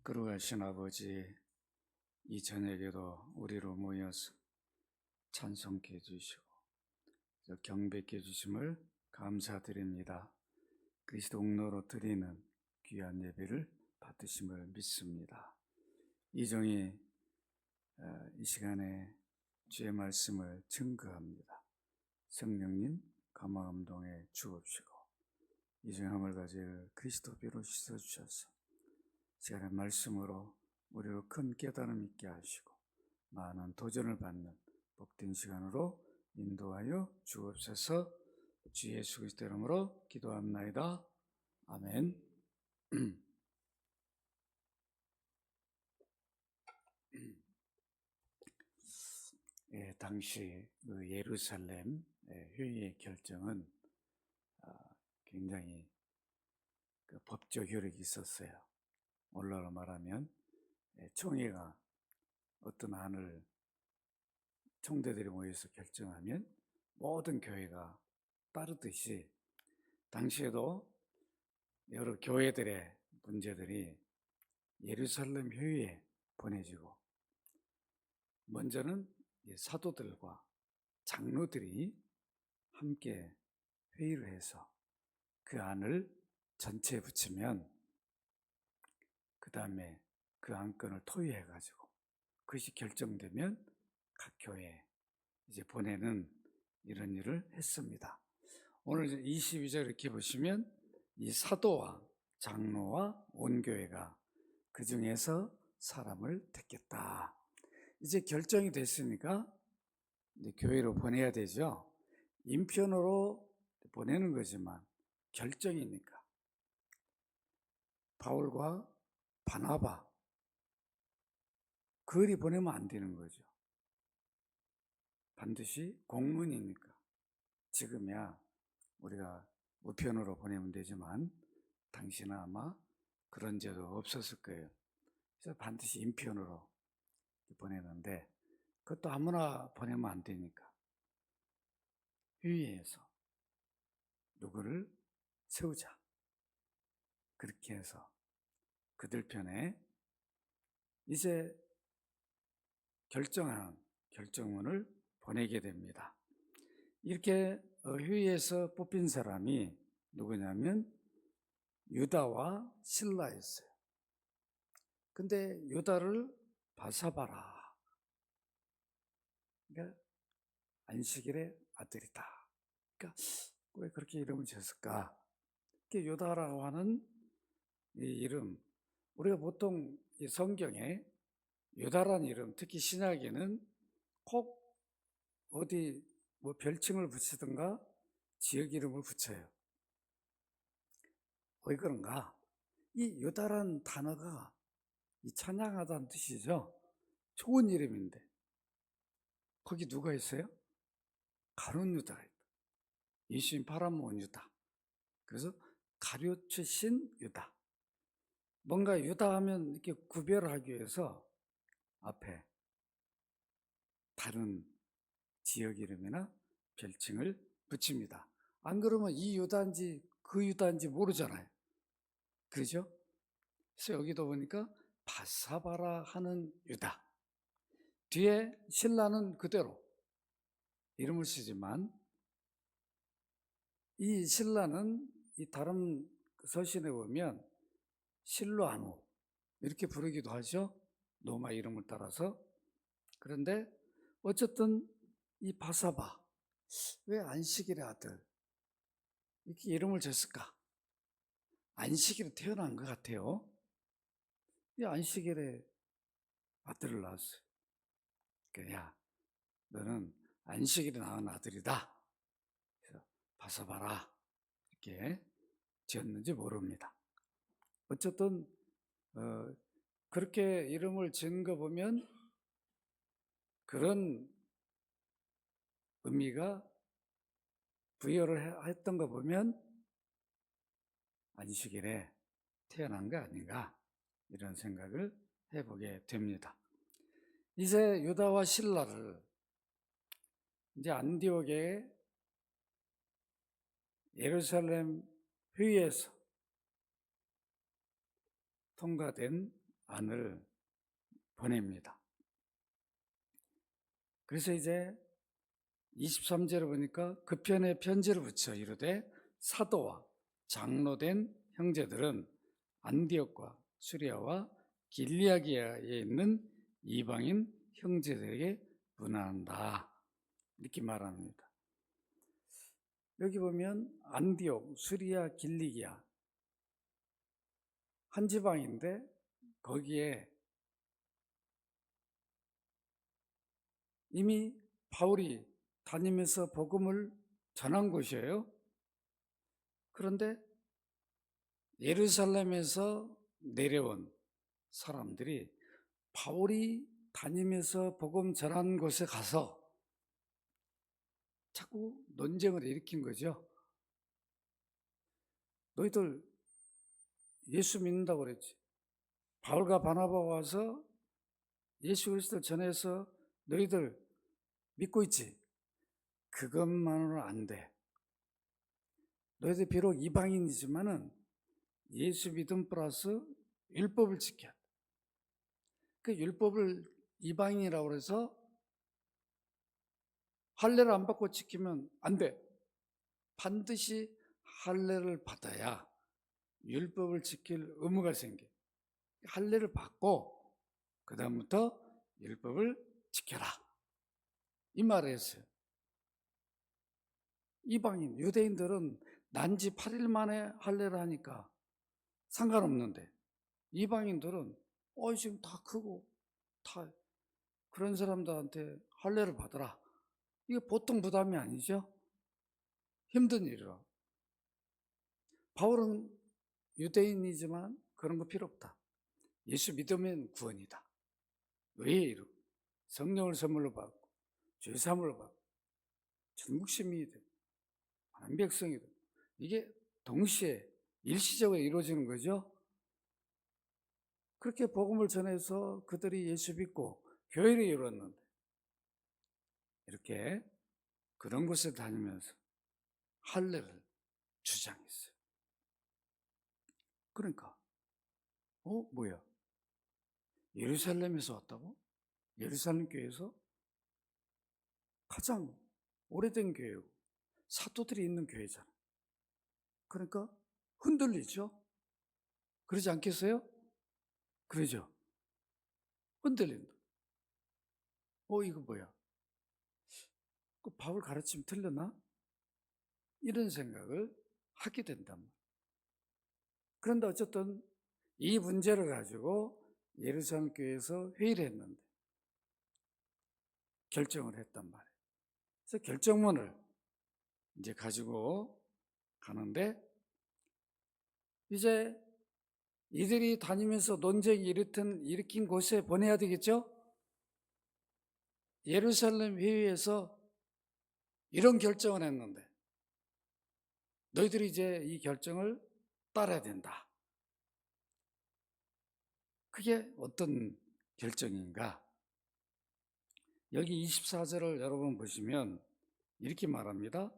거룩하신 아버지, 이 저녁에도 우리로 모여서 찬송케 해주시고 경배케 해주심을 감사드립니다. 그리스도 공로로 드리는 귀한 예배를 받으심을 믿습니다. 이종이 이 시간에 주의 말씀을 증거합니다. 성령님 감화감동에 주옵시고 이종함을 가질 그리스도비로 씻어주셔서 시간의 말씀으로 우리로 큰 깨달음 있게 하시고 많은 도전을 받는 복된 시간으로 인도하여 주옵소서. 주 예수 그리스도 이름으로 기도합나이다. 아멘. 당시 그 예루살렘 회의의 결정은 굉장히 그 법적 효력이 있었어요. 오늘날로 말하면 총회가 어떤 안을 총대들이 모여서 결정하면 모든 교회가 따르듯이 당시에도 여러 교회들의 문제들이 예루살렘 회의에 보내지고 먼저는 사도들과 장로들이 함께 회의를 해서 그 안을 전체에 붙이면 그 다음에 그 안건을 토의해가지고 그것이 결정되면 각 교회에 이제 보내는 이런 일을 했습니다. 오늘 22절 이렇게 보시면 이 사도와 장로와 온 교회가 그 중에서 사람을 택했다. 이제 결정이 됐으니까 이제 교회로 보내야 되죠. 인편으로 보내는 거지만 결정이니까 바울과 바나바 그리 보내면 안 되는 거죠. 반드시 공문이니까. 지금이야 우리가 우편으로 보내면 되지만 당시는 아마 그런 제도 없었을 거예요. 그래서 반드시 인편으로 보내는데 그것도 아무나 보내면 안 되니까 회의에서 누구를 세우자. 그렇게 해서 그들 편에 이제 결정문을 보내게 됩니다. 이렇게 회의에서 뽑힌 사람이 누구냐면 유다와 실라였어요. 근데 유다를 바사바라, 그러니까 안식일의 아들이다. 그러니까 왜 그렇게 이름을 지었을까? 유다라고 하는 이 이름, 우리가 보통 이 성경에 유다라는 이름, 특히 신약에는 꼭 어디 뭐 별칭을 붙이든가 지역 이름을 붙여요. 왜 그런가? 이 유다라는 단어가 이 찬양하다는 뜻이죠. 좋은 이름인데 거기 누가 있어요? 가룟 유다가 있다. 예수님 팔아먹은 유다. 그래서 가룟주신 유다. 뭔가 유다 하면 이렇게 구별하기 위해서 앞에 다른 지역 이름이나 별칭을 붙입니다. 안 그러면 이 유다인지 그 유다인지 모르잖아요. 그렇죠? 그래서 여기도 보니까 바사바라 하는 유다. 뒤에 신라는 그대로 이름을 쓰지만 이 신라는 이 다른 서신에 보면 실로아누 이렇게 부르기도 하죠. 로마 이름을 따라서. 그런데 어쨌든 이 바사바, 왜 안식일의 아들 이렇게 이름을 줬을까? 안식일에 태어난 것 같아요. 이 안식일에 아들을 낳았어요. 그러니까 야, 너는 안식일에 낳은 아들이다. 그래서 바사바라 이렇게 지었는지 모릅니다. 어쨌든 그렇게 이름을 지은 거 보면 그런 의미가 부여를 했던 거 보면 안식일에 태어난 거 아닌가 이런 생각을 해보게 됩니다. 이제 유다와 실라를 이제 안디옥의 예루살렘 회의에서 통과된 안을 보냅니다. 그래서 이제 23절을 보니까 그 편에 편지를 붙여 이르되 사도와 장로된 형제들은 안디옥과 수리아와 길리아기아에 있는 이방인 형제들에게 문안한다. 이렇게 말합니다. 여기 보면 안디옥, 수리아, 길리기아 한 지방인데 거기에 이미 바울이 다니면서 복음을 전한 곳이에요. 그런데 예루살렘에서 내려온 사람들이 바울이 다니면서 복음 전한 곳에 가서 자꾸 논쟁을 일으킨 거죠. 너희들 예수 믿는다고 그랬지. 바울과 바나바가 와서 예수 그리스도를 전해서 너희들 믿고 있지. 그것만으로는 안 돼. 너희들 비록 이방인이지만은 예수 믿음 플러스 율법을 지켜야 돼. 그 율법을 이방인이라고 해서 할례를 안 받고 지키면 안 돼. 반드시 할례를 받아야 율법을 지킬 의무가 생겨. 할례를 받고 그 다음부터 율법을 지켜라. 이 말을 했어요. 이방인, 유대인들은 난지 8일 만에 할례를 하니까 상관없는데 이방인들은 지금 다 크고 다 그런 사람들한테 할례를 받으라. 이게 보통 부담이 아니죠. 힘든 일이라. 바울은 유대인이지만 그런 거 필요 없다. 예수 믿으면 구원이다. 왜 이러고 성령을 선물로 받고 죄사함을 받고 천국 시민이 되고 하나님 백성이 되고 이게 동시에 일시적으로 이루어지는 거죠. 그렇게 복음을 전해서 그들이 예수 믿고 교회를 이뤘는데 이렇게 그런 곳에 다니면서 할례를 주장했어요. 그러니까 뭐야? 예루살렘에서 왔다고? 예루살렘 교회에서 가장 오래된 교회고 사도들이 있는 교회잖아. 그러니까 흔들리죠? 그러지 않겠어요? 그러죠? 흔들린다. 이거 뭐야? 그 바울 가르침 틀렸나? 이런 생각을 하게 된단 말이에요. 그런데 어쨌든 이 문제를 가지고 예루살렘 교회에서 회의를 했는데 결정을 했단 말이에요. 그래서 결정문을 이제 가지고 가는데 이제 이들이 다니면서 논쟁이 일으킨 곳에 보내야 되겠죠? 예루살렘 회의에서 이런 결정을 했는데 너희들이 이제 이 결정을 따라야 된다. 그게 어떤 결정인가? 여기 24절을 여러분 보시면 이렇게 말합니다.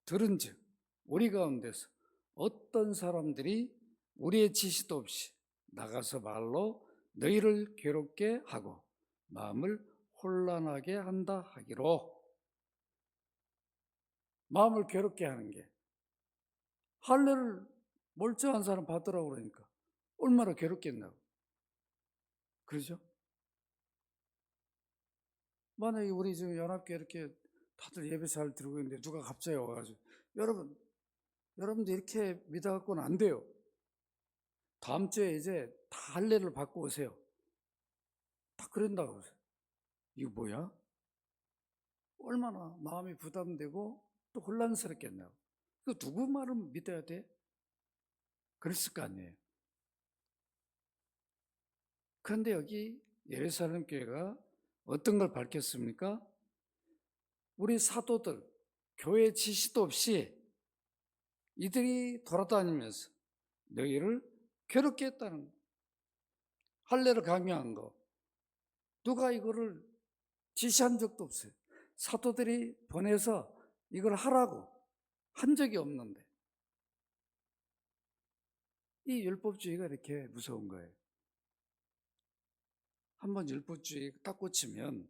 들은즉 우리 가운데서 어떤 사람들이 우리의 지시도 없이 나가서 말로 너희를 괴롭게 하고 마음을 혼란하게 한다 하기로. 마음을 괴롭게 하는 게 할례를 멀쩡한 사람 받으라고 그러니까 얼마나 괴롭겠냐고. 그러죠? 만약에 우리 지금 연합교회 이렇게 다들 예배 잘 드리고 있는데 누가 갑자기 와가지고 여러분들 이렇게 믿어갖고는 안 돼요. 다음 주에 이제 다 할례를 받고 오세요. 다 그런다고 그러세요. 이거 뭐야? 얼마나 마음이 부담되고 또 혼란스럽겠냐고. 그 누구 말을 믿어야 돼? 그랬을 거 아니에요. 그런데 여기 예루살렘 교회가 어떤 걸 밝혔습니까? 우리 사도들, 교회 지시도 없이 이들이 돌아다니면서 너희를 괴롭게 했다는 거. 할례를 강요한 거. 누가 이거를 지시한 적도 없어요. 사도들이 보내서 이걸 하라고 한 적이 없는데 이 율법주의가 이렇게 무서운 거예요. 한번 율법주의 딱 꽂히면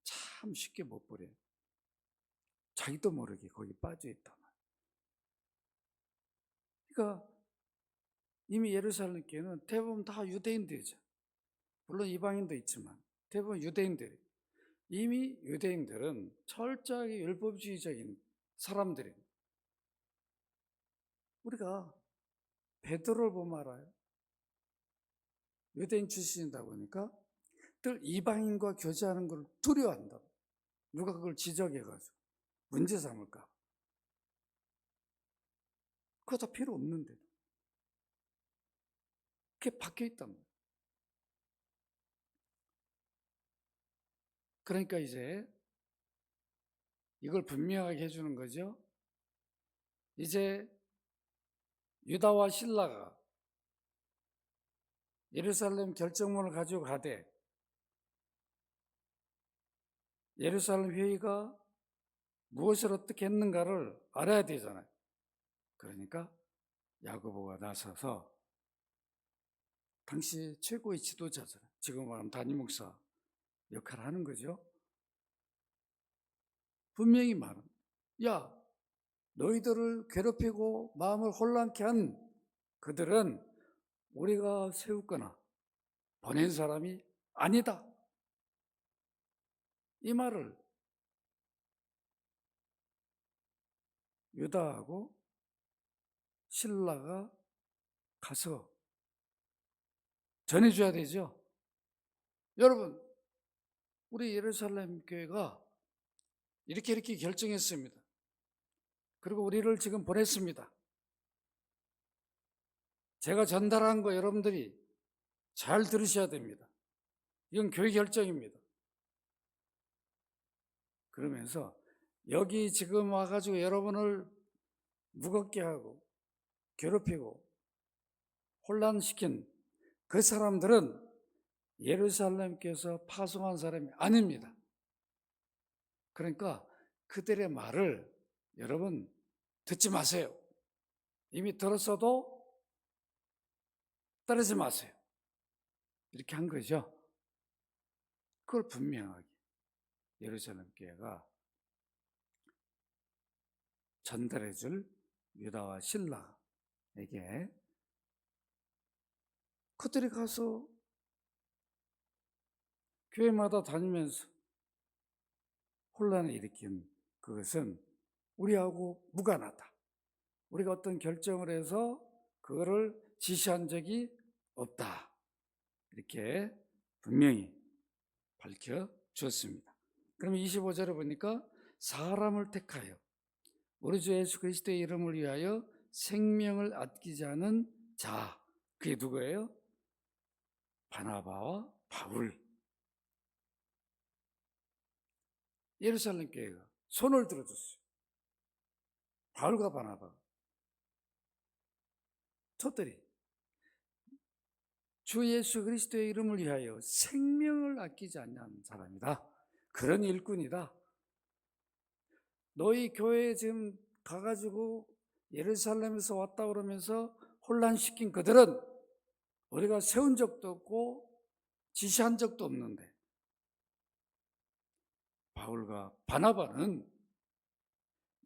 참 쉽게 못 버려요. 자기도 모르게 거기 빠져 있단 말이에요. 그러니까 이미 예루살렘 교회는 대부분 다 유대인들이죠. 물론 이방인도 있지만 대부분 유대인들이. 이미 유대인들은 철저하게 율법주의적인 사람들이에요. 우리가 베드로를 보면 알아요. 유대인 출신이다 보니까 늘 이방인과 교제하는 걸 두려워한다. 누가 그걸 지적해가지고 문제 삼을까. 그거 다 필요 없는데. 그게 박혀 있단 말이에요. 그러니까 이제 이걸 분명하게 해주는 거죠. 이제 유다와 실라가 예루살렘 결정문을 가지고 가되 예루살렘 회의가 무엇을 어떻게 했는가를 알아야 되잖아요. 그러니까 야고보가 나서서 당시 최고의 지도자잖아요. 지금 말하면 담임 목사 역할을 하는 거죠. 분명히 말합니다. 야, 너희들을 괴롭히고 마음을 혼란케 한 그들은 우리가 세웠거나 보낸 사람이 아니다. 이 말을 유다하고 실라가 가서 전해줘야 되죠. 여러분, 우리 예루살렘 교회가 이렇게 결정했습니다. 그리고 우리를 지금 보냈습니다. 제가 전달한 거 여러분들이 잘 들으셔야 됩니다. 이건 교회 결정입니다. 그러면서 여기 지금 와가지고 여러분을 무겁게 하고 괴롭히고 혼란시킨 그 사람들은 예루살렘께서 파송한 사람이 아닙니다. 그러니까 그들의 말을 여러분 듣지 마세요. 이미 들었어도 따르지 마세요. 이렇게 한 거죠. 그걸 분명하게 예루살렘 교회가 전달해 줄 유다와 실라에게 그들이 가서 교회마다 다니면서 혼란을 일으킨 그것은 우리하고 무관하다. 우리가 어떤 결정을 해서 그거를 지시한 적이 없다. 이렇게 분명히 밝혀주었습니다. 그러면 25절에 보니까 사람을 택하여 우리 주 예수 그리스도의 이름을 위하여 생명을 아끼지 않은 자, 그게 누구예요? 바나바와 바울. 예루살렘 교회가 손을 들어줬어요. 바울과 바나바. 저들이 주 예수 그리스도의 이름을 위하여 생명을 아끼지 않는 사람이다. 그런 일꾼이다. 너희 교회에 지금 가가지고 예루살렘에서 왔다 그러면서 혼란시킨 그들은 우리가 세운 적도 없고 지시한 적도 없는데 바울과 바나바는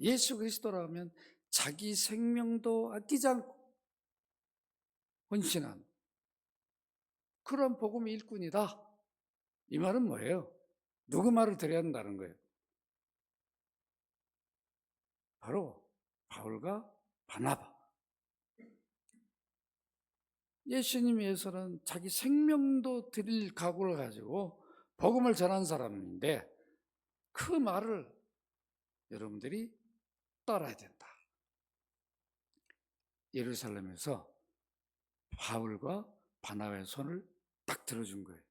예수 그리스도라면 자기 생명도 아끼지 않고 헌신한 그런 복음의 일꾼이다. 이 말은 뭐예요? 누구 말을 들어야 한다는 거예요? 바로 바울과 바나바. 예수님 위해서는 자기 생명도 드릴 각오를 가지고 복음을 전한 사람인데 그 말을 여러분들이 따라야 된다. 예루살렘에서 바울과 바나바의 손을 딱 들어준 거예요.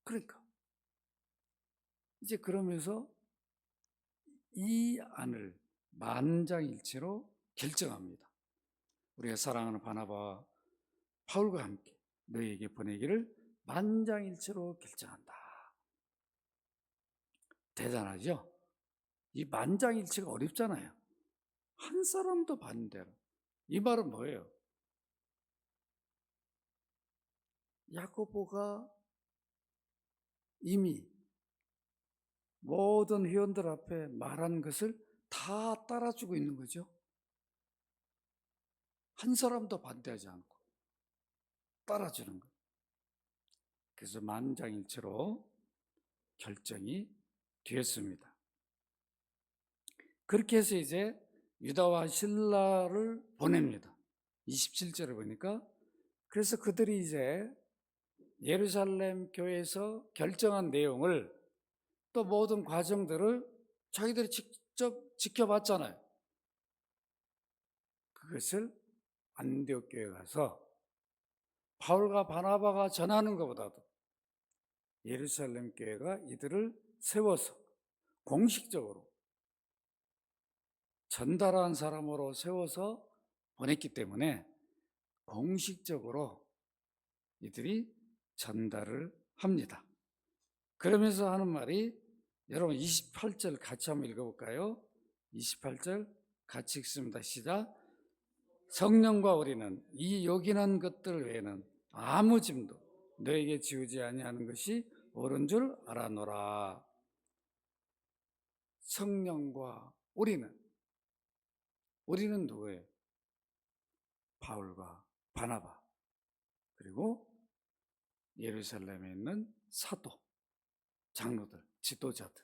그러니까 이제 그러면서 이 안을 만장일치로 결정합니다. 우리가 사랑하는 바나바와 바울과 함께 너희에게 보내기를 만장일치로 결정한다. 대단하죠? 이 만장일치가 어렵잖아요. 한 사람도 반대로. 이 말은 뭐예요? 야고보가 이미 모든 회원들 앞에 말한 것을 다 따라주고 있는 거죠. 한 사람도 반대하지 않고 따라주는 것. 그래서 만장일치로 결정이 되었습니다. 그렇게 해서 이제 유다와 실라를 보냅니다. 27절을 보니까 그래서 그들이 이제 예루살렘 교회에서 결정한 내용을 또 모든 과정들을 자기들이 직접 지켜봤잖아요. 그것을 안디옥 교회에 가서 바울과 바나바가 전하는 것보다도 예루살렘 교회가 이들을 세워서 공식적으로 전달한 사람으로 세워서 보냈기 때문에 공식적으로 이들이 전달을 합니다. 그러면서 하는 말이, 여러분 28절 같이 한번 읽어볼까요? 28절 같이 읽습니다. 시작. 성령과 우리는 이 요긴한 것들 외에는 아무 짐도 너에게 지우지 아니하는 것이 옳은 줄 알아노라. 성령과 우리는 누구예요? 바울과 바나바, 그리고 예루살렘에 있는 사도, 장로들, 지도자들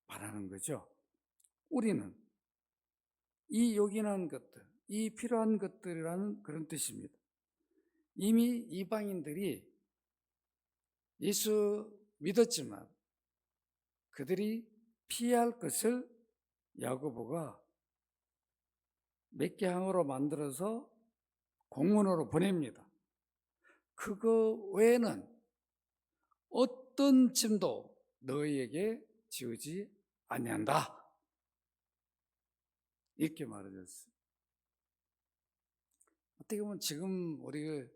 말하는 거죠. 우리는 이 요긴한 것들, 이 필요한 것들이라는 그런 뜻입니다. 이미 이방인들이 예수 믿었지만 그들이 피해야 할 것을 야고보가 몇 개 항으로 만들어서 공문으로 보냅니다. 그거 외에는 어떤 짐도 너희에게 지우지 아니한다, 이렇게 말해줬어요. 어떻게 보면 지금 우리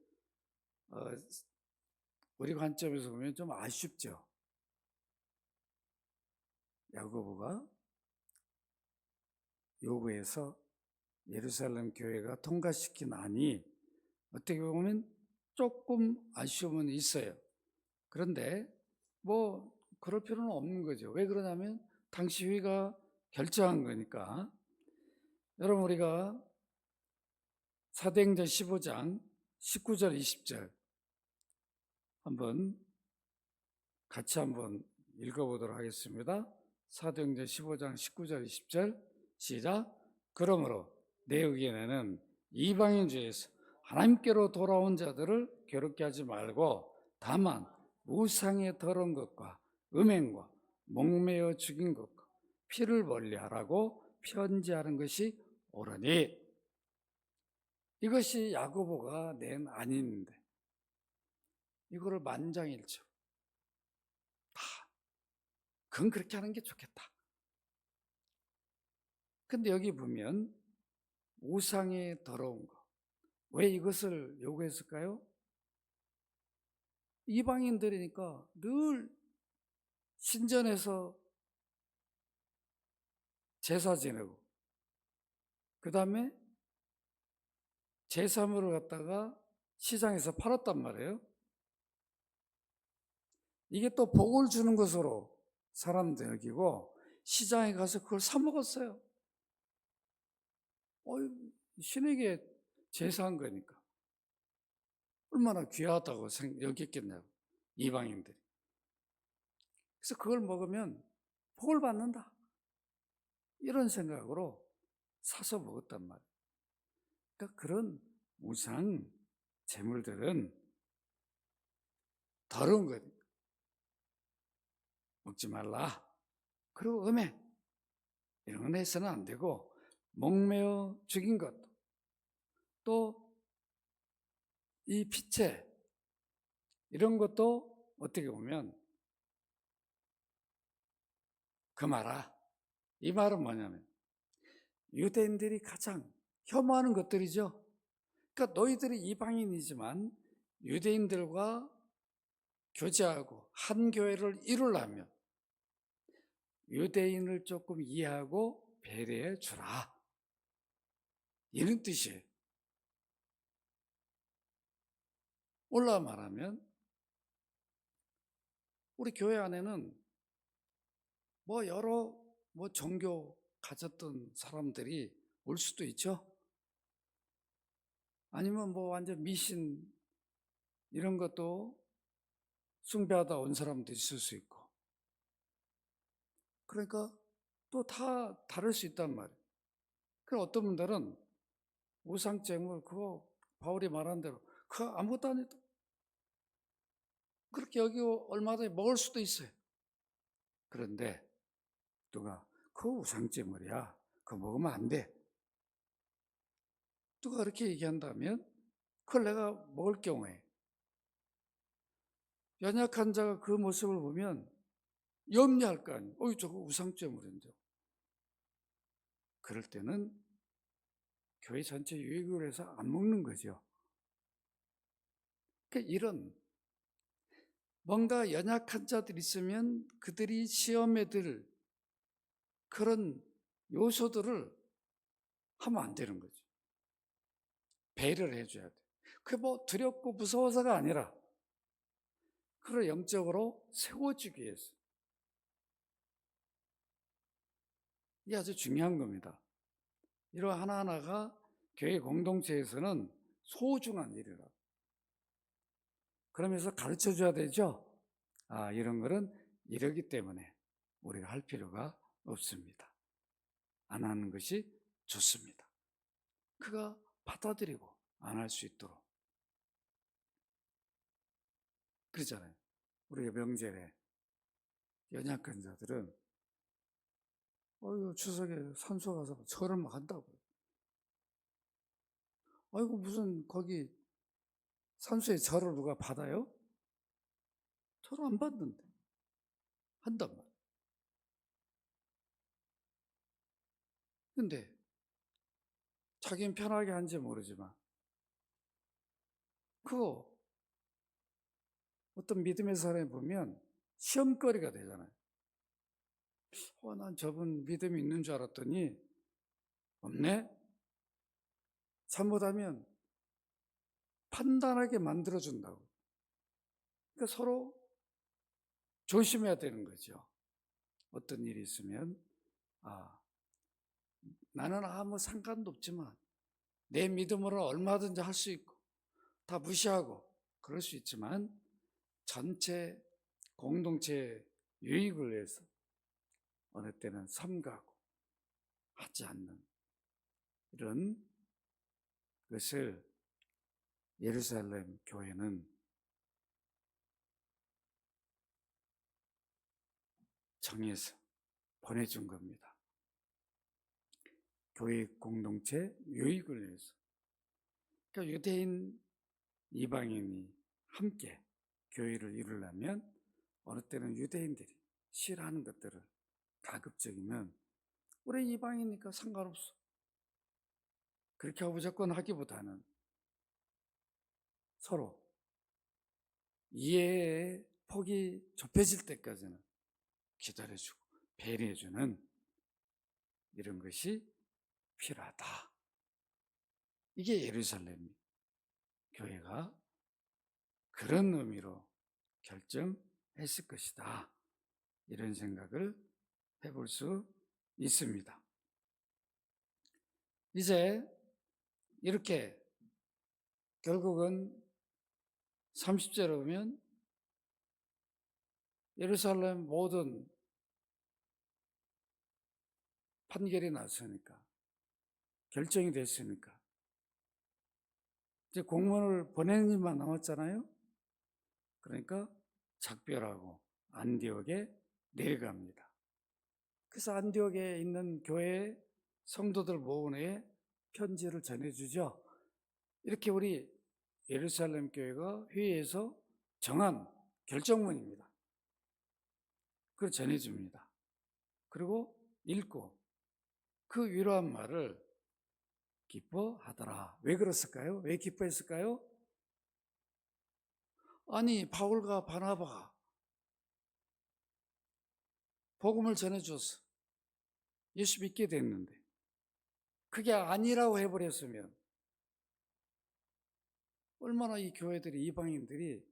관점에서 보면 좀 아쉽죠. 야고보가 요구해서 예루살렘 교회가 통과시키나니 어떻게 보면 조금 아쉬움은 있어요. 그런데 뭐 그럴 필요는 없는 거죠. 왜 그러냐면 당시 회의가 결정한 거니까. 여러분, 우리가 사도행전 15장 19절 20절 같이 한번 읽어보도록 하겠습니다. 사도행전 15장 19절 20절 시작. 그러므로 내 의견에는 이방인 중에서 하나님께로 돌아온 자들을 괴롭게 하지 말고 다만 우상의 더러운 것과 음행과 목매어 죽인 것과 피를 멀리하라고 편지하는 것이 옳으니. 이것이 야고보가 낸 안인데 이거를 만장일치 다 그건 그렇게 하는 게 좋겠다. 근데 여기 보면 우상의 더러운 것, 왜 이것을 요구했을까요? 이방인들이니까 늘 신전에서 제사 지내고 그 다음에 제사물을 갖다가 시장에서 팔았단 말이에요. 이게 또 복을 주는 것으로 사람들 여기고 시장에 가서 그걸 사 먹었어요. 신에게 제사한 거니까 얼마나 귀하다고 여겼겠냐고, 이방인들이. 그래서 그걸 먹으면 복을 받는다, 이런 생각으로 사서 먹었단 말이에요. 그러니까 그런 우상 제물들은 더러운 거니까 먹지 말라. 그리고 음행 이런 건 해서는 안 되고, 목매어 죽인 것도, 또 이 피체 이런 것도 어떻게 보면 금하라. 이 말은 뭐냐면 유대인들이 가장 혐오하는 것들이죠. 그러니까 너희들이 이방인이지만 유대인들과 교제하고 한 교회를 이루려면 유대인을 조금 이해하고 배려해 주라, 이런 뜻이에요. 올라 말하면 우리 교회 안에는 여러 종교 가졌던 사람들이 올 수도 있죠. 아니면 완전 미신 이런 것도 숭배하다 온 사람도 있을 수 있고. 그러니까 또 다 다를 수 있단 말이에요. 그럼 어떤 분들은 우상쟁을 그거 바울이 말한 대로 그거 아무것도 아니다. 그렇게 여기고 얼마든지 먹을 수도 있어요. 그런데 누가 그거 우상쟁물이야. 그거 먹으면 안 돼. 누가 그렇게 얘기한다면 그걸 내가 먹을 경우에 연약한 자가 그 모습을 보면 염려할 거 아니에요. 저거 우상쟁물인데. 그럴 때는 교회 전체 유익을 해서 안 먹는 거죠. 그러니까 이런 뭔가 연약한 자들이 있으면 그들이 시험에 들 그런 요소들을 하면 안 되는 거죠. 배려를 해줘야 돼. 그게 두렵고 무서워서가 아니라 그를 영적으로 세워주기 위해서. 이게 아주 중요한 겁니다. 이런 하나하나가 교회 공동체에서는 소중한 일이라. 그러면서 가르쳐 줘야 되죠. 이런 거는 이러기 때문에 우리가 할 필요가 없습니다. 안 하는 것이 좋습니다. 그가 받아들이고 안 할 수 있도록. 그러잖아요. 우리가 명절에 연약한 자들은 추석에 산소 가서 절을 막 한다고요. 무슨 거기 산소에 절을 누가 받아요? 절을 안 받는데 한단 말이에요. 근데 자기는 편하게 한지 모르지만 그거 어떤 믿음의 사람이 보면 시험거리가 되잖아요. 난 저분 믿음이 있는 줄 알았더니 없네? 잘못하면 판단하게 만들어준다고. 그러니까 서로 조심해야 되는 거죠. 어떤 일이 있으면 나는 아무 상관도 없지만 내 믿음으로 얼마든지 할 수 있고 다 무시하고 그럴 수 있지만 전체 공동체 유익을 위해서 어느 때는 삼가고 하지 않는 이런 것을 예루살렘 교회는 정해서 보내준 겁니다. 교회 공동체 유익을 위해서. 그러니까 유대인, 이방인이 함께 교회를 이루려면 어느 때는 유대인들이 싫어하는 것들을 가급적이면 우리 이방이니까 상관없어. 그렇게 무조건 하기보다는 서로 이해의 폭이 좁혀질 때까지는 기다려주고 배려해주는 이런 것이 필요하다. 이게 예루살렘 교회가 그런 의미로 결정했을 것이다. 이런 생각을 해볼 수 있습니다. 이제 이렇게 결국은 30절에 보면 예루살렘 모든 판결이 났으니까 결정이 됐으니까 이제 공문을 보내는 일만 남았잖아요. 그러니까 작별하고 안디옥에 내려갑니다. 그래서 안디옥에 있는 교회 성도들 모은에 편지를 전해주죠. 이렇게 우리 예루살렘 교회가 회의에서 정한 결정문입니다. 그걸 전해줍니다. 그리고 읽고 그 위로한 말을 기뻐하더라. 왜 그랬을까요? 왜 기뻐했을까요? 아니, 바울과 바나바가 복음을 전해줘서 예수 믿게 됐는데 그게 아니라고 해버렸으면 얼마나 이 교회들이, 이방인들이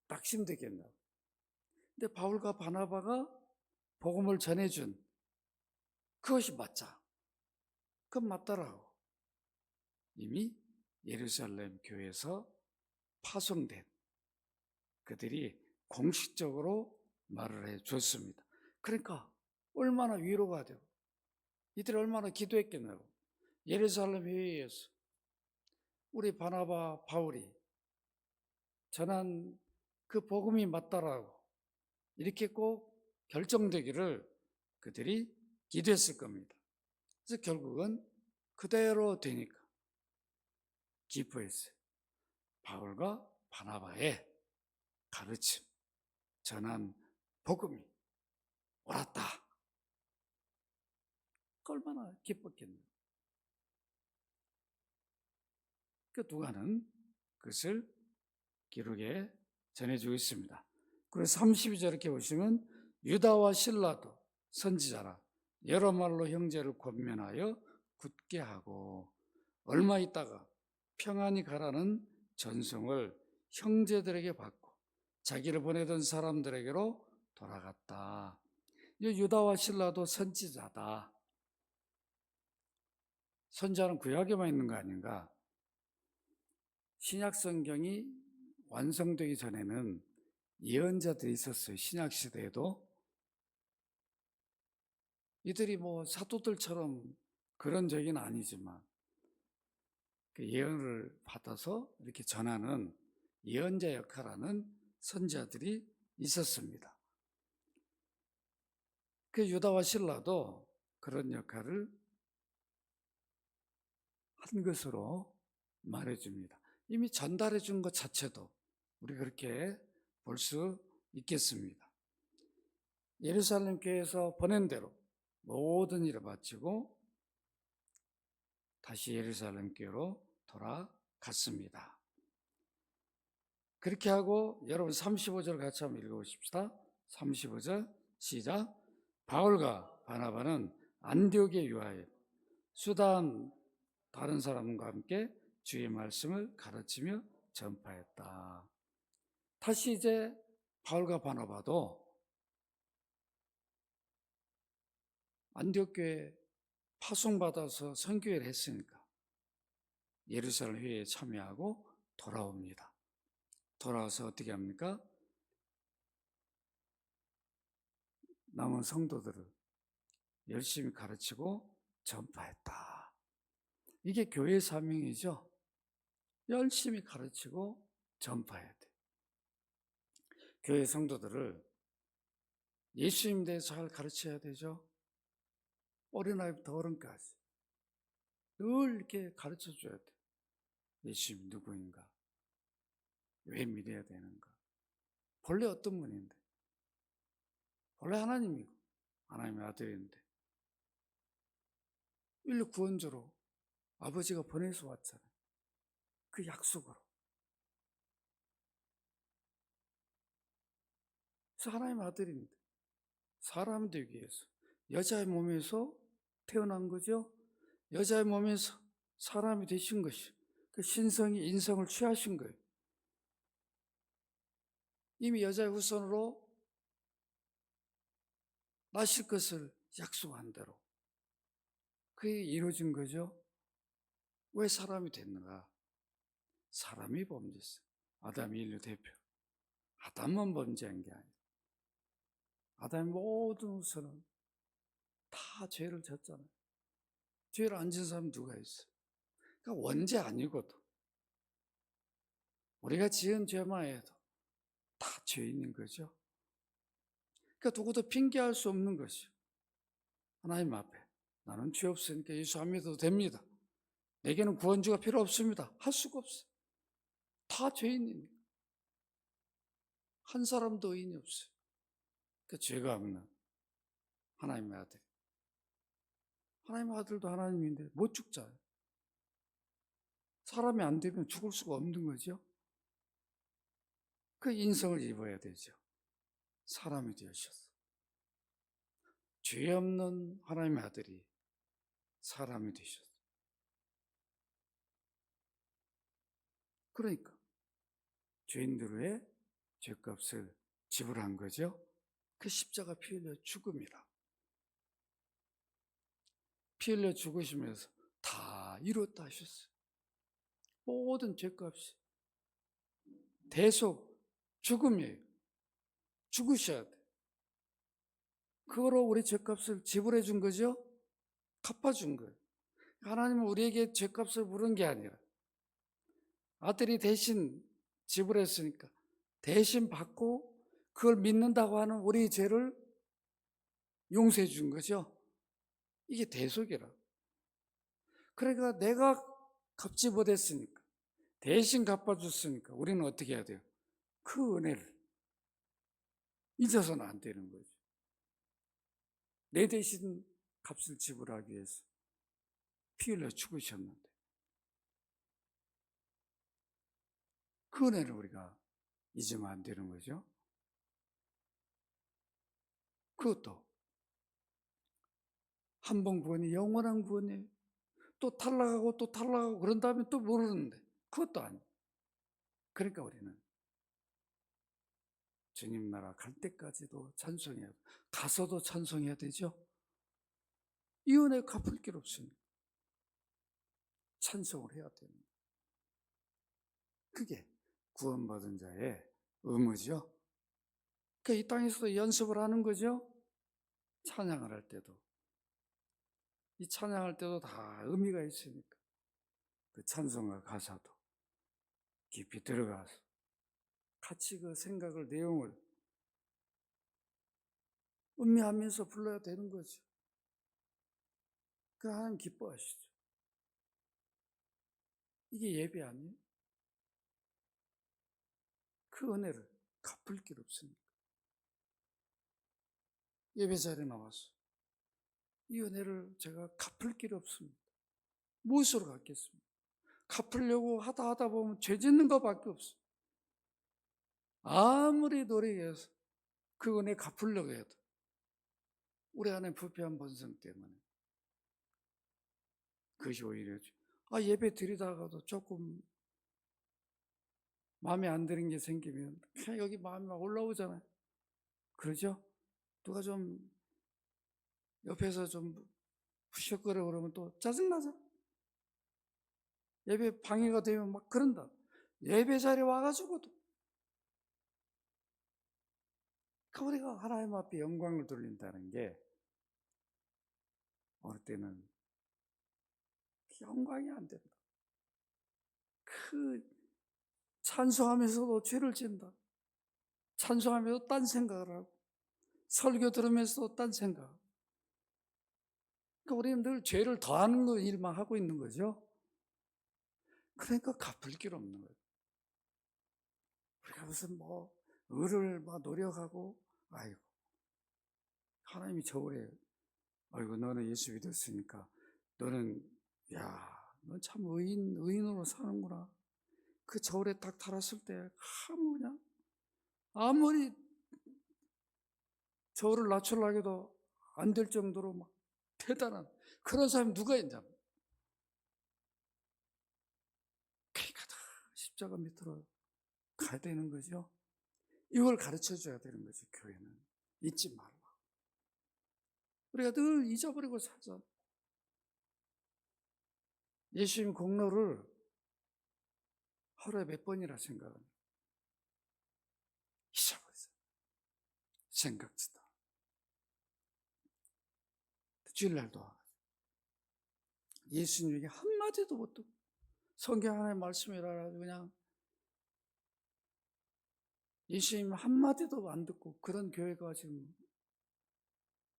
낙심되겠나. 근데 바울과 바나바가 복음을 전해준 그것이 맞자. 그건 맞더라고. 이미 예루살렘 교회에서 파송된 그들이 공식적으로 말을 해줬습니다. 그러니까 얼마나 위로가 되고 이들이 얼마나 기도했겠냐고. 예루살렘 회의에서 우리 바나바 바울이 전한 그 복음이 맞다라고 이렇게 꼭 결정되기를 그들이 기도했을 겁니다. 그래서 결국은 그대로 되니까 기뻐했어요. 바울과 바나바의 가르침, 전한 복음이 옳았다. 얼마나 기뻤겠네요. 그 누가는 그것을 기록에 전해주고 있습니다. 그리고 32절 이렇게 보시면 유다와 실라도 선지자라 여러 말로 형제를 권면하여 굳게 하고 얼마 있다가 평안히 가라는 전송을 형제들에게 받고 자기를 보내던 사람들에게로 돌아갔다. 유다와 실라도 선지자다. 선지자는 구약에만 있는 거 아닌가? 신약 성경이 완성되기 전에는 예언자들이 있었어요. 신약 시대에도. 이들이 뭐 사도들처럼 그런 적은 아니지만 그 예언을 받아서 이렇게 전하는 예언자 역할하는 선지자들이 있었습니다. 그 유다와 실라도 그런 역할을 한 것으로 말해줍니다. 이미 전달해 준 것 자체도 우리 그렇게 볼 수 있겠습니다. 예루살렘 교회에서 보낸 대로 모든 일을 마치고 다시 예루살렘 교회로 돌아갔습니다. 그렇게 하고 여러분 35절 같이 한번 읽어보십시다. 35절 시작. 바울과 바나바는 안디옥에 유하여 수단 다른 사람과 함께 주의 말씀을 가르치며 전파했다. 다시 이제 바울과 바나바도 안디옥 교회에 파송받아서 선교회를 했으니까 예루살렘 회의에 참여하고 돌아옵니다. 돌아와서 어떻게 합니까? 남은 성도들을 열심히 가르치고 전파했다. 이게 교회의 사명이죠. 열심히 가르치고 전파해야 돼. 교회 성도들을 예수님에 대해서 잘 가르쳐야 되죠. 어린아이부터 어른까지 늘 이렇게 가르쳐줘야 돼. 예수님 누구인가? 왜 믿어야 되는가? 본래 어떤 분인데? 본래 하나님이고 하나님의 아들인데 인류 구원주로 아버지가 보내서 왔잖아요. 그 약속으로. 그래서 하나님의 아들인데 사람 되기 위해서 여자의 몸에서 태어난 거죠. 여자의 몸에서 사람이 되신 것이 그 신성이 인성을 취하신 거예요. 이미 여자의 후손으로 나실 것을 약속한 대로 그게 이루어진 거죠. 왜 사람이 됐는가? 사람이 범죄했어요. 아담이 인류 대표. 아담만 범죄한 게 아니에요. 아담의 모든 후손은 다 죄를 졌잖아요. 죄를 안 진 사람 누가 있어요? 그러니까 원죄 아니고도 우리가 지은 죄만 해도 다 죄인인 거죠. 그러니까 누구도 핑계할 수 없는 것이요. 하나님 앞에 나는 죄 없으니까 예수 안 믿어도 됩니다. 내게는 구원주가 필요 없습니다. 할 수가 없어요. 다 죄인이니까. 한 사람도 의인이 없어요. 그 죄가 없는 하나님의 아들. 하나님의 아들도 하나님인데 못 죽잖아요. 사람이 안 되면 죽을 수가 없는 거죠. 그 인성을 입어야 되죠. 사람이 되어주셨어. 죄 없는 하나님의 아들이 사람이 되셨어. 그러니까 죄인들의 죄값을 지불한 거죠. 그 십자가 피 흘려 죽음이라. 피 흘려 죽으시면서 다 이뤘다 하셨어요. 모든 죄값이 대속 죽음이에요. 죽으셔야 돼. 그거로 우리 죄값을 지불해 준 거죠. 갚아준 거예요. 하나님은 우리에게 죄값을 물은 게 아니라 아들이 대신 지불했으니까 대신 받고 그걸 믿는다고 하는 우리 죄를 용서해 준 거죠. 이게 대속이라. 그러니까 내가 갚지 못했으니까 대신 갚아줬으니까 우리는 어떻게 해야 돼요? 그 은혜를 잊어서는 안 되는 거죠. 내 대신 값을 지불하기 위해서 피 흘려 죽으셨는데 그 은혜를 우리가 잊으면 안 되는 거죠. 그것도 한 번 구원이 영원한 구원이에요. 또 탈락하고 또 탈락하고 그런 다음에 또 모르는데 그것도 아니에요. 그러니까 우리는 주님 나라 갈 때까지도 찬송해야 돼요. 가서도 찬송해야 되죠. 이 은혜 갚을 길 없으니까 찬송을 해야 됩니다. 그게 구원받은 자의 의무죠. 그러니까 이 땅에서도 연습을 하는 거죠. 찬양을 할 때도. 이 찬양할 때도 다 의미가 있으니까 그 찬송과 가사도 깊이 들어가서 같이 그 생각을, 내용을 음미하면서 불러야 되는 거죠. 그 하나님 기뻐하시죠. 이게 예배 아니에요? 그 은혜를 갚을 길 없으니까. 예배 자리에 나와서 이 은혜를 제가 갚을 길이 없습니다. 무엇으로 갚겠습니까? 갚으려고 하다 보면 죄 짓는 것밖에 없어요. 아무리 노력해서 그 은혜 갚으려고 해도 우리 안에 부패한 본성 때문에 그것이 오히려 예배 드리다가도 조금 마음에 안 드는 게 생기면 그냥 여기 마음이 막 올라오잖아요. 그러죠? 누가 좀 옆에서 좀 푸시거려 그러면 또 짜증나죠? 예배 방해가 되면 막 그런다. 예배 자리에 와가지고도 우리가 하나님 앞에 영광을 돌린다는 게 어느 때는 영광이 안 된다. 그 찬송하면서도 죄를 짓는다. 찬송하면서 딴 생각을 하고 설교 들으면서도 딴 생각. 그러니까 우리는 늘 죄를 더하는 일만 하고 있는 거죠. 그러니까 갚을 길 없는 거예요. 우리가 무슨 의를 노력하고, 아이고, 하나님이 저울에, 아이고, 너는 예수 믿었으니까, 너는, 넌 참 의인으로 사는구나. 그 저울에 딱 달았을 때, 그냥, 아무리 저울을 낮추려고 해도 안 될 정도로 막 대단한 그런 사람이 누가 있냐. 그러니까 다 십자가 밑으로 가야 되는 거죠. 이걸 가르쳐 줘야 되는 거죠, 교회는. 잊지 말라. 우리가 늘 잊어버리고 살자. 예수님 공로를 하루에 몇 번이라 생각합니다. 잊어버리세요. 생각지다. 주일날도 와가지고 예수님에게 한마디도 못 듣고 성경 하나의 말씀이라 그냥 예수님 한마디도 안 듣고 그런 교회가 지금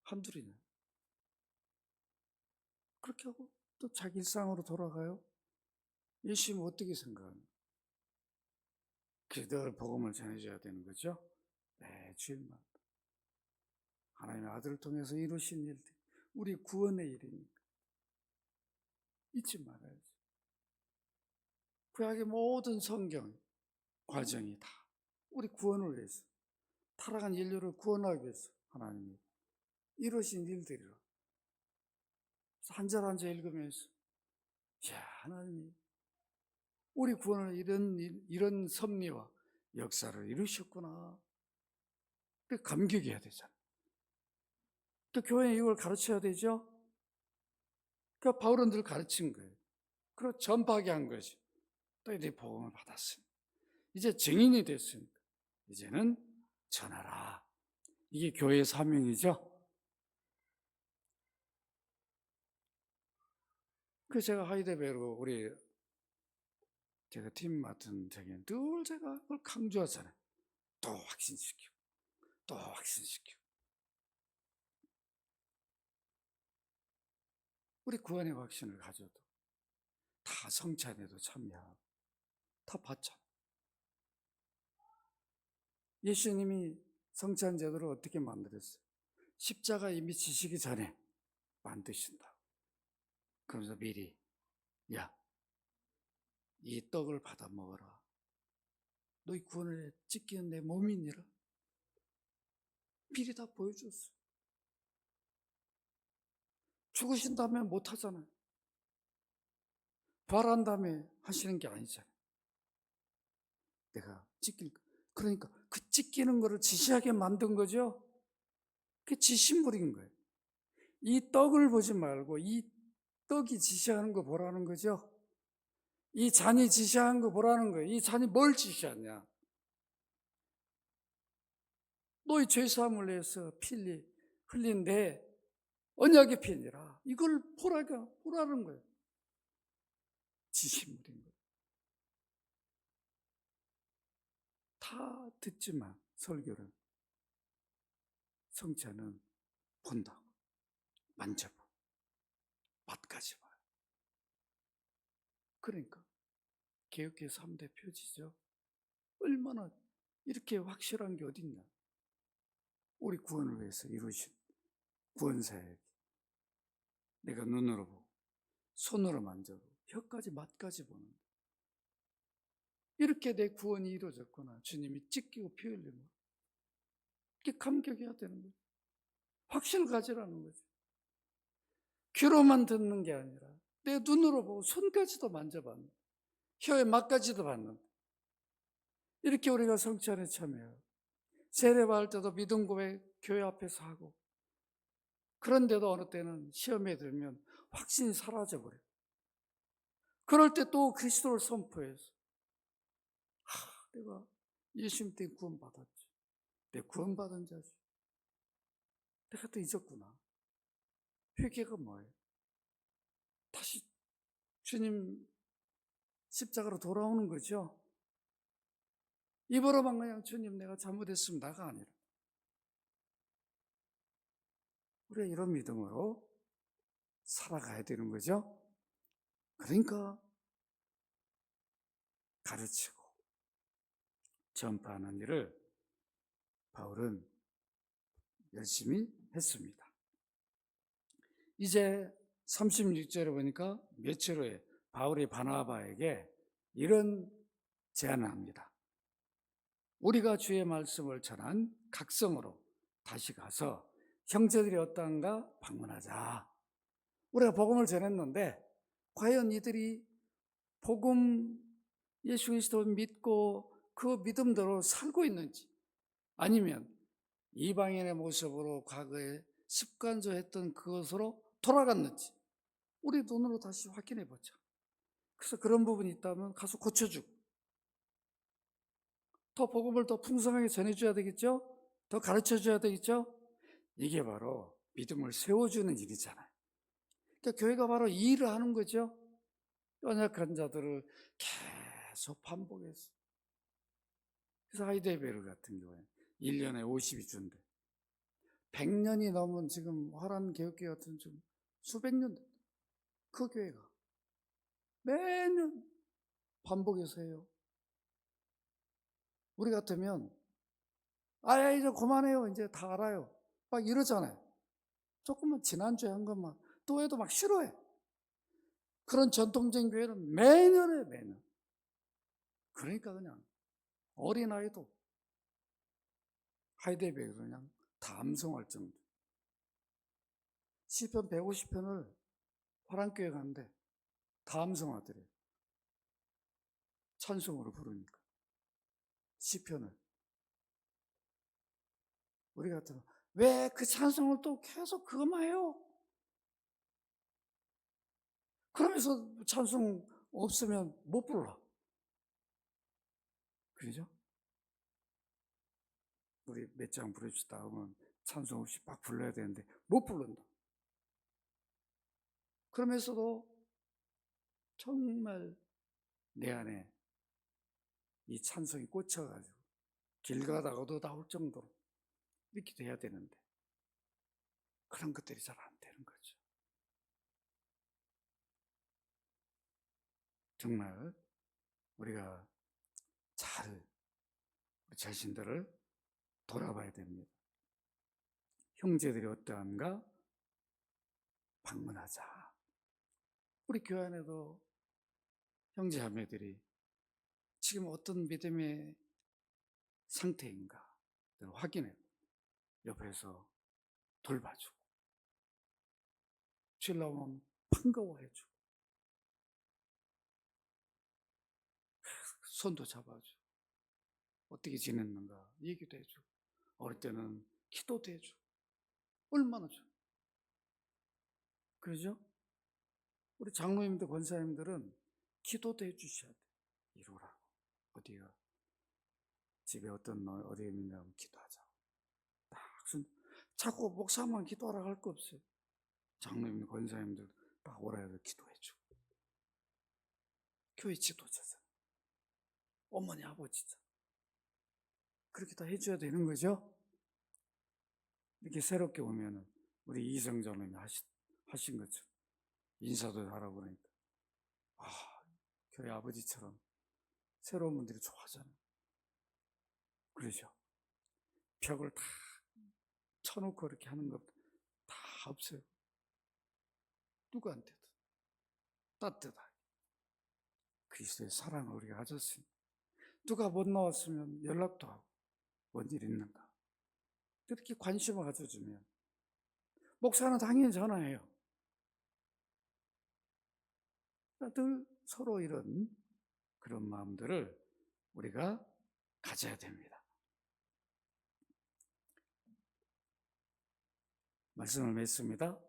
한둘이네. 그렇게 하고 또 자기 일상으로 돌아가요. 예수님 어떻게 생각합니까? 늘 복음을 전해줘야 되는 거죠. 네, 주일마다 하나님의 아들을 통해서 이루신 일들, 우리 구원의 일이니까 잊지 말아야죠. 구약의 모든 성경 과정이 다 우리 구원을 위해서, 타락한 인류를 구원하기 위해서 하나님이 이루신 일들이라. 한 절 한 절 읽으면서 하나님이 우리 구원을 이런 섭리와 역사를 이루셨구나. 감격해야 되잖아요. 또 교회에 이걸 가르쳐야 되죠. 그러니까 바울은 늘 가르친 거예요. 그리고 전파하게 한 거죠. 또 이제 복음을 받았으니 이제 증인이 됐으니까 이제는 전하라. 이게 교회의 사명이죠. 그래서 제가 하이데베르 제가 팀 맡은 적에 늘 제가 그걸 강조하잖아요. 또 확신시키고 또 확신시키고. 우리 구원의 확신을 가져도 다 성찬에도 참여하고 다 받잖아요. 예수님이 성찬 제도를 어떻게 만들었어요? 십자가 이미 지시기 전에 만드신다. 그러면서 미리 야, 이 떡을 받아 먹어라. 너희 구원을 지키는 내 몸이니라. 미리 다 보여줬어요. 죽으신 다음에 못하잖아요. 부활한 다음에 하시는 게 아니잖아요. 내가 그러니까 그 찢기는 거를 지시하게 만든 거죠. 그게 지시물인 거예요. 이 떡을 보지 말고 이 떡이 지시하는 거 보라는 거죠. 이 잔이 지시하는 거 보라는 거예요. 이 잔이 뭘 지시하냐? 너희 죄사함을 위해서 피 흘린 내 언약의 피니라. 이걸 보라는 거예요. 지시물인 거예요. 다 듣지만 설교를 성찬은 본다고 만져보고 맛까지 봐요. 그러니까 개혁의 3대 표지죠. 얼마나 이렇게 확실한 게 어딨냐. 우리 구원을 위해서 이루신 구원사역 내가 눈으로 보고 손으로 만져보고 혀까지 맛까지 보는 이렇게 내 구원이 이루어졌구나. 주님이 찢기고 피 흘리고 이렇게 감격해야 되는 거죠. 확신을 가지라는 거죠. 귀로만 듣는 게 아니라 내 눈으로 보고 손까지도 만져봤는 혀의 맛까지도 봤는 이렇게 우리가 성찬에 참여해요. 세례받을 때도 믿음 고백 교회 앞에서 하고 그런데도 어느 때는 시험에 들면 확신이 사라져버려요. 그럴 때 또 그리스도를 선포해서 내가 예수님 때문에 구원받았지. 내 구원받은 자지. 내가 또 잊었구나. 회개가 뭐예요? 다시 주님 십자가로 돌아오는 거죠. 입으로만 그냥 주님 내가 잘못했습니다가 아니라 우리가 이런 믿음으로 살아가야 되는 거죠. 그러니까 가르치고 전파하는 일을 바울은 열심히 했습니다. 이제 36절에 보니까 며칠 후에 바울이 바나바에게 이런 제안을 합니다. 우리가 주의 말씀을 전한 각성으로 다시 가서 형제들이 어떠한가 방문하자. 우리가 복음을 전했는데 과연 이들이 복음 예수 그리스도를 믿고 그 믿음대로 살고 있는지 아니면 이방인의 모습으로 과거에 습관조했던 그것으로 돌아갔는지 우리 눈으로 다시 확인해 보자. 그래서 그런 부분이 있다면 가서 고쳐주고 더 복음을 더 풍성하게 전해줘야 되겠죠? 더 가르쳐줘야 되겠죠? 이게 바로 믿음을 세워주는 일이잖아요. 그러니까 교회가 바로 이 일을 하는 거죠. 연약한 자들을 계속 반복해서. 그래서 하이데베르 같은 경우에 1년에 50이 준대. 100년이 넘은 지금 화란 개혁교 같은 좀 수백 년 그 교회가 매년 반복해서 해요. 우리 같으면 이제 그만해요. 이제 다 알아요. 막 이러잖아요. 조금만 지난주에 한 것만 또 해도 막 싫어해. 그런 전통적인 교회는 매년 해, 매년. 그러니까 그냥 어린아이도 하이데베르 그냥 다 암송할 정도. 시편 150편을 화랑교회 가는데 다 암송하더래요. 찬송으로 부르니까. 시편을. 우리 같으면 왜 그 찬송을 또 계속 그것만 해요? 그러면서 찬송 없으면 못 불러. 그죠? 우리 몇 장 부릅시다 하면 찬송 없이 막 불러야 되는데 못 부른다. 그러면서도 정말 내 안에 이 찬송이 꽂혀가지고 길 가다가도 나올 정도로 이렇게 돼야 되는데 그런 것들이 잘 안 되는 거죠. 정말 우리가 잘 우리 자신들을 돌아봐야 됩니다. 형제들이 어떠한가 방문하자. 우리 교회 안에도 형제 자매들이 지금 어떤 믿음의 상태인가 확인해 옆에서 돌봐주고 주일 나오면 반가워해주고 손도 잡아주고 어떻게 지냈는가 얘기도 해주고 어릴 때는 기도도 해주고 얼마나 좋아. 그러죠? 우리 장로님들 권사님들은 기도도 해주셔야 돼. 이루라고. 어디가 집에 어디에 있냐면 기도하자. 딱 자꾸 목사만 기도하라고 할 거 없어요. 장로님 권사님들 딱 오라 해서 기도해주고 교회 지도자잖아. 어머니 아버지잖아. 그렇게 다 해줘야 되는 거죠. 이렇게 새롭게 오면은 우리 이성 장로님이 하신 것처럼 인사도 잘하고 그러니까 교회 아버지처럼 새로운 분들이 좋아하잖아요. 그러죠. 벽을 다 쳐놓고 이렇게 하는 것 다 없어요. 누구한테도 따뜻하게 그리스도의 사랑을 우리가 가졌으니 누가 못 나왔으면 연락도 하고 뭔 일 있는가 그렇게 관심을 가져주면 목사는 당연히 전화해요. 늘 서로 이런 그런 마음들을 우리가 가져야 됩니다. 말씀을 맺습니다.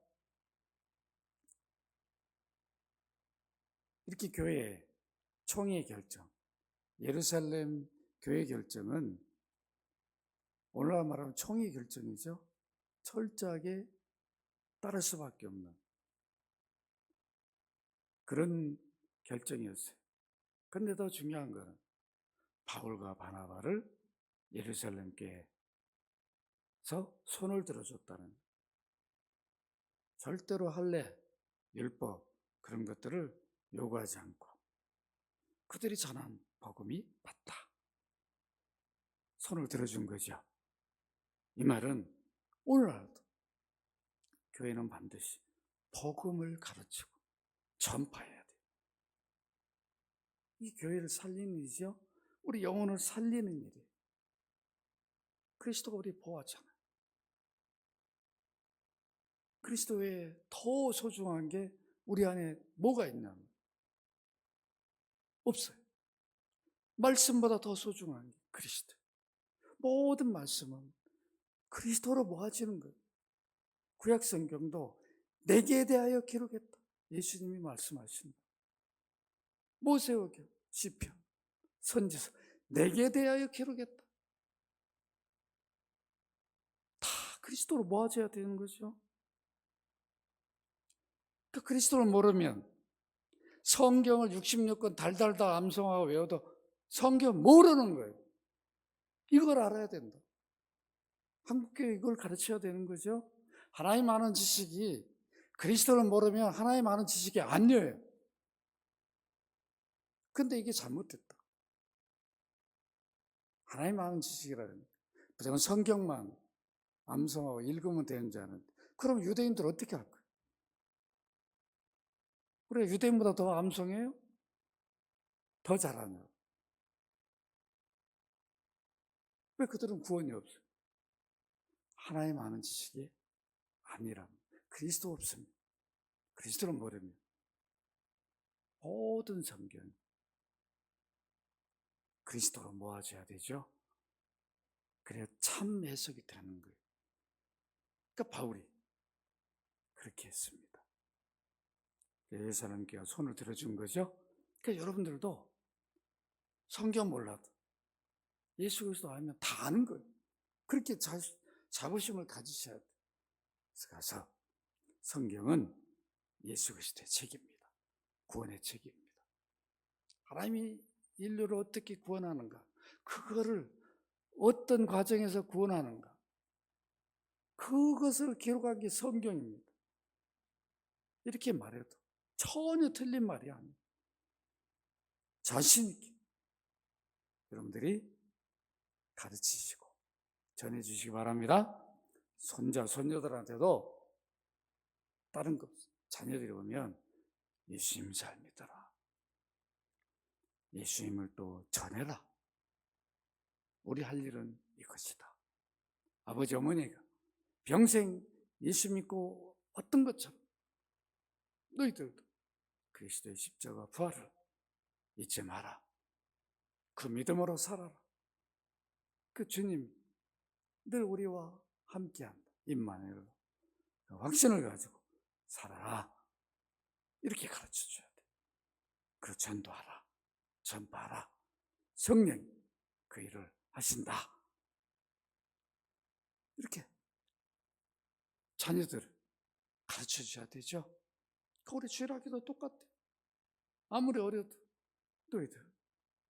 이렇게 교회 총회 결정, 예루살렘 교회 결정은 오늘날 말하면 총회 결정이죠. 철저하게 따를 수밖에 없는 그런 결정이었어요. 그런데 더 중요한 것은 바울과 바나바를 예루살렘 교회에서 손을 들어줬다는 절대로 할례, 율법 그런 것들을 요구하지 않고 그들이 전한 복음이 맞다. 손을 들어준 거죠. 이 말은 오늘날도 교회는 반드시 복음을 가르치고 전파해야 돼요. 이 교회를 살리는 일이죠. 우리 영혼을 살리는 일이에요. 그리스도가 우리 보았잖아요. 그리스도 외에 더 소중한 게 우리 안에 뭐가 있냐면 없어요. 말씀보다 더 소중한 게 그리스도. 모든 말씀은 그리스도로 모아지는 거예요. 구약 성경도 내게 대하여 기록했다. 예수님이 말씀하신다. 모세오경, 시편, 선지서 내게 대하여 기록했다. 다 그리스도로 모아져야 되는 거죠. 그 그리스도를 모르면 성경을 66권 달달달 암송하고 외워도 성경 모르는 거예요. 이걸 알아야 된다. 한국교회 이걸 가르쳐야 되는 거죠. 하나님 아는 지식이 그리스도를 모르면 하나님 아는 지식이 아니에요. 근데 이게 잘못됐다. 하나님 아는 지식이라는 무조건 성경만 암송하고 읽으면 되는 줄 아는데 그럼 유대인들 어떻게 할 거예요? 그래 유대인보다 더 암송해요? 더 잘하냐? 왜 그들은 구원이 없어요? 하나님 아는 지식이 아니라 그리스도 없습니다. 그리스도를 모르면 모든 성경 그리스도로 모아져야 되죠. 그래야 참 해석이 되는 거예요. 그러니까 바울이 그렇게 했습니다. 예사님께 손을 들어준 거죠. 그러니까 여러분들도 성경 몰라도 예수 그리스도 알면 다 아는 거예요. 그렇게 자부심을 가지셔야 돼요. 그래서 성경은 예수 그리스도의 책입니다. 구원의 책입니다. 하나님이 인류를 어떻게 구원하는가, 그거를 어떤 과정에서 구원하는가, 그것을 기록한 게 성경입니다. 이렇게 말해도 전혀 틀린 말이 아니에요. 자신 있게 여러분들이 가르치시고 전해주시기 바랍니다. 손자, 손녀들한테도 다른 것, 자녀들이 오면 예수님 잘 믿어라. 예수님을 또 전해라. 우리 할 일은 이것이다. 아버지, 어머니가 평생 예수 믿고 어떤 것처럼 너희들도 그리스도의 십자가 부활을 잊지 마라. 그 믿음으로 살아라. 그 주님 늘 우리와 함께한다. 임마누엘, 확신을 가지고 살아라. 이렇게 가르쳐줘야 돼. 그 전도하라. 전파하라. 성령이 그 일을 하신다. 이렇게 자녀들을 가르쳐줘야 되죠. 우리 주일학교도 똑같아요. 아무리 어려도 너희들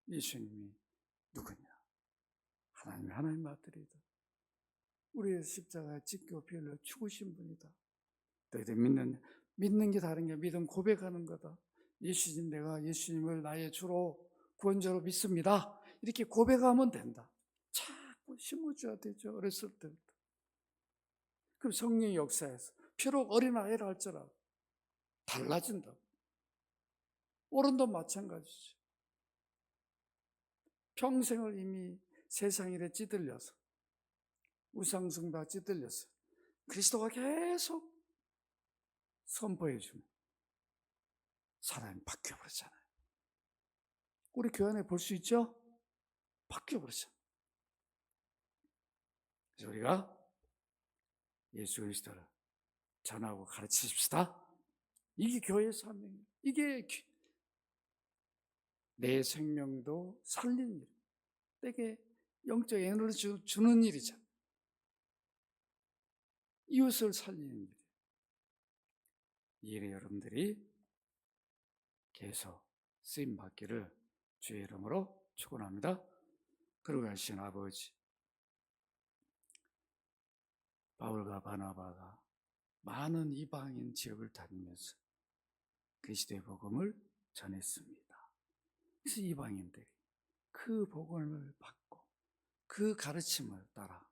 예수님이 누구냐? 하나님의 아들이다. 우리의 십자가에 찢겨 피 흘려 죽으신 분이다. 너희들 믿는 게 다른 게 믿음 고백하는 거다. 예수님, 내가 예수님을 나의 주로 구원자로 믿습니다. 이렇게 고백하면 된다. 자꾸 심어줘야 되죠. 어렸을 때부터. 그럼 성령의 역사에서 비록 어린아이라 할지라도 달라진다. 어른도 마찬가지죠. 평생을 이미 세상 일에 찌들려서 우상숭배에 찌들려서 그리스도가 계속 선포해주면 사람이 바뀌어버렸잖아요. 우리 교회 안에 볼 수 있죠? 바뀌어버렸잖아요. 그래서 우리가 예수 그리스도를 전하고 가르치십시다. 이게 교회의 사명이에요. 이게 내 생명도 살리는 일, 내게 영적 에너지를 주는 일이잖아요. 이웃을 살리는 일. 이 일에 여러분들이 계속 쓰임받기를 주의 이름으로 축원합니다. 거룩하신 아버지, 바울과 바나바가 많은 이방인 지역을 다니면서 그리스도의 복음을 전했습니다. 그래서 이방인들이 그 복음을 받고 그 가르침을 따라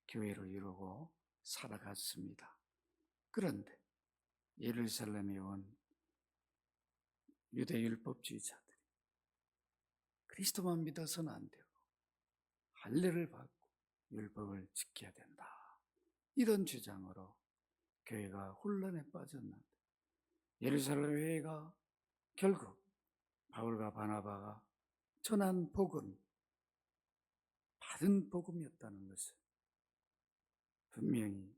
교회를 이루고 살아갔습니다. 그런데 예루살렘에 온 유대율법주의자들이 그리스도만 믿어서는 안 되고 할례를 받고 율법을 지켜야 된다. 이런 주장으로 교회가 혼란에 빠졌는데 예루살렘 회의가 결국 바울과 바나바가 전한 복음, 바른 복음이었다는 것을 분명히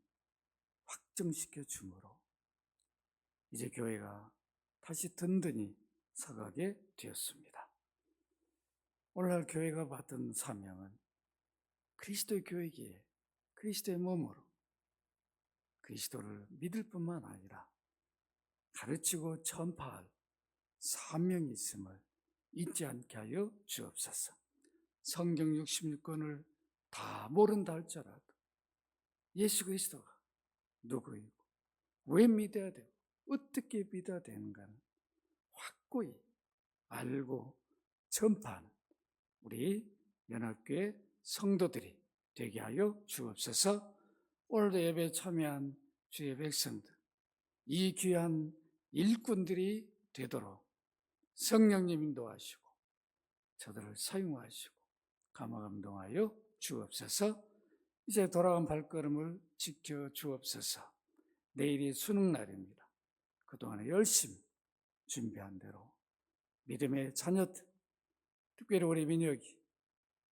확정시켜 주므로 이제 교회가 다시 든든히 서가게 되었습니다. 오늘날 교회가 받은 사명은 그리스도의 교회기에 그리스도의 몸으로 그리스도를 믿을 뿐만 아니라 가르치고 전파할 사명이 있음을 잊지 않게 하여 주옵소서. 성경 66권을 다 모른다 할지라도 예수 그리스도가 누구이고 왜 믿어야 되고 어떻게 믿어야 되는가는 확고히 알고 전파하는 우리 연합교회 성도들이 되게 하여 주옵소서. 오늘도 예배에 참여한 주의 백성들, 이 귀한 일꾼들이 되도록 성령님 인도하시고 저들을 사용하시고 감화감동하여 주옵소서. 이제 돌아온 발걸음을 지켜 주옵소서. 내일이 수능날입니다. 그동안에 열심히 준비한 대로 믿음의 자녀들, 특별히 우리 민혁이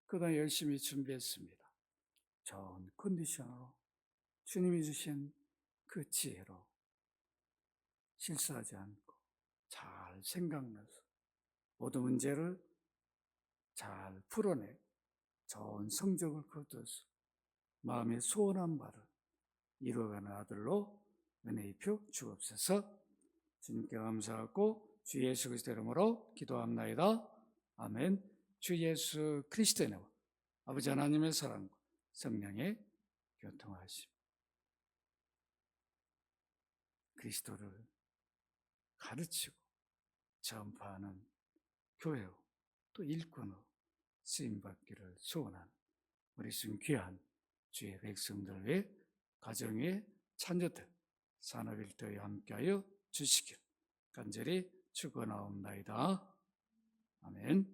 그동안 열심히 준비했습니다. 좋은 컨디션으로 주님이 주신 그 지혜로 실수하지 않고 잘 생각나서 모든 문제를 잘 풀어내고 좋은 성적을 거둬서 마음의 소원한 바를 이루어가는 아들로 은혜 입혀 주옵소서. 주님께 감사하고 주 예수 그리스도의 이름으로 기도합나이다. 아멘. 주 예수 그리스도의 이름으로 아버지 하나님의 사랑과 성령의 교통하심, 그리스도를 가르치고 전파하는 교회로 또 일꾼으로 쓰임받기를 소원하는 우리 신 귀한 주의 백성들 외 가정의 자녀들 산업일터에 함께하여 주시길 간절히 축원하옵나이다. 아멘.